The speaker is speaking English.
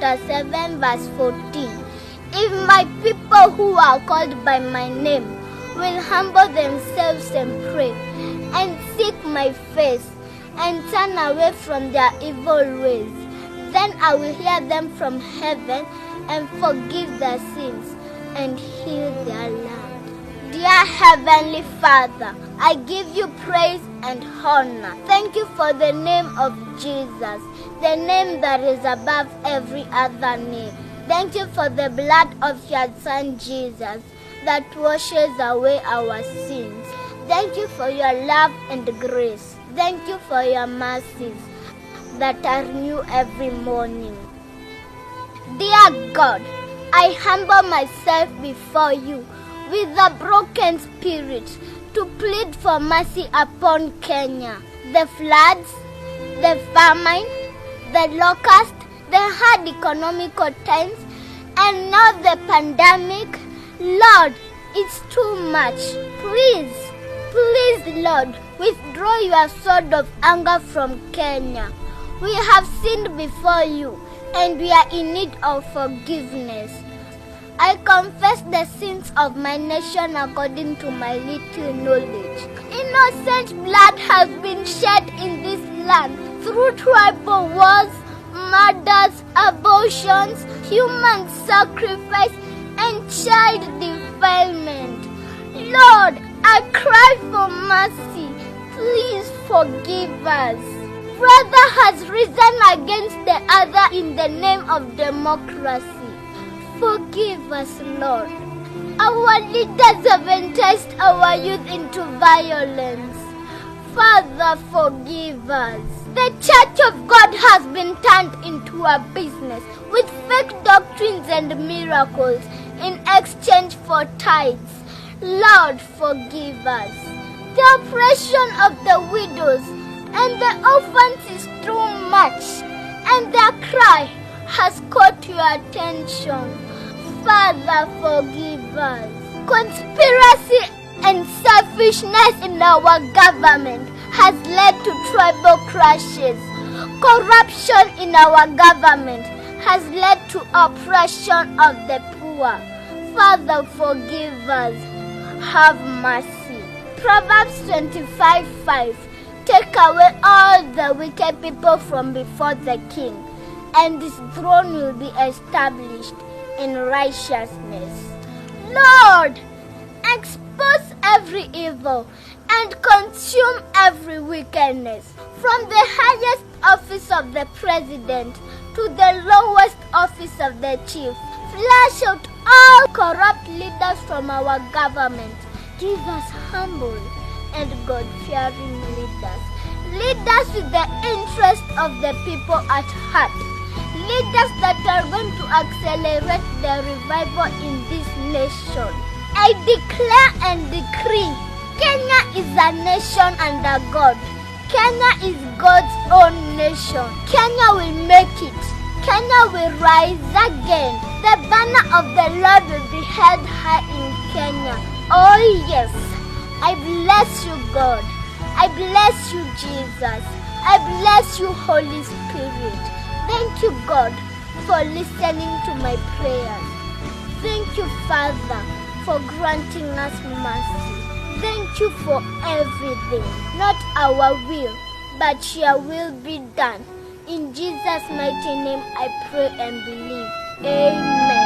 chapter 7 verse 14. If my people who are called by my name will humble themselves and pray and seek my face and turn away from their evil ways, then I will hear them from heaven and forgive their sins and heal their land. Dear Heavenly Father, I give you praise and honor. Thank you for the name of Jesus, the name that is above every other name. Thank you for the blood of your Son Jesus that washes away our sins. Thank you for your love and grace. Thank you for your mercies that are new every morning. Dear God, I humble myself before you with a broken spirit to plead for mercy upon Kenya. The floods, the famine, the locust, the hard economical times, and now the pandemic. Lord, it's too much. Please, Lord, withdraw your sword of anger from Kenya. We have sinned before you, and we are in need of forgiveness. I confess the sins of my nation according to my little knowledge. Innocent blood has been shed in this land through tribal wars, murders, abortions, human sacrifice, and child defilement. Lord, I cry for mercy. Please forgive us. Brother has risen against the other in the name of democracy. Forgive us, Lord. Our leaders have enticed our youth into violence. Father, forgive us. The Church of God has been turned into a business with fake doctrines and miracles in exchange for tithes. Lord, forgive us. The oppression of the widows and the orphans is too much, and their cry has caught your attention. Father, forgive us. Conspiracy and selfishness in our government has led to tribal crashes. Corruption in our government has led to oppression of the poor. Father, forgive us. Have mercy. Proverbs 25:5. Take away all the wicked people from before the king, and his throne will be established in righteousness. Lord, expose every evil and consume every wickedness, from the highest office of the president to the lowest office of the chief. Flush out all corrupt leaders from our government. Give us humble and God-fearing leaders. Lead us with the interest of the people at heart. Leaders that are going to accelerate the revival in this nation. I declare and decree, Kenya is a nation under God. Kenya is God's own nation. Kenya will make it. Kenya will rise again. The banner of the Lord will be held high in Kenya. Oh yes, I bless you, God. I bless you, Jesus. I bless you, Holy Spirit. Thank you, God, for listening to my prayers. Thank you, Father, for granting us mercy. Thank you for everything. Not our will, but your will be done. In Jesus' mighty name I pray and believe. Amen.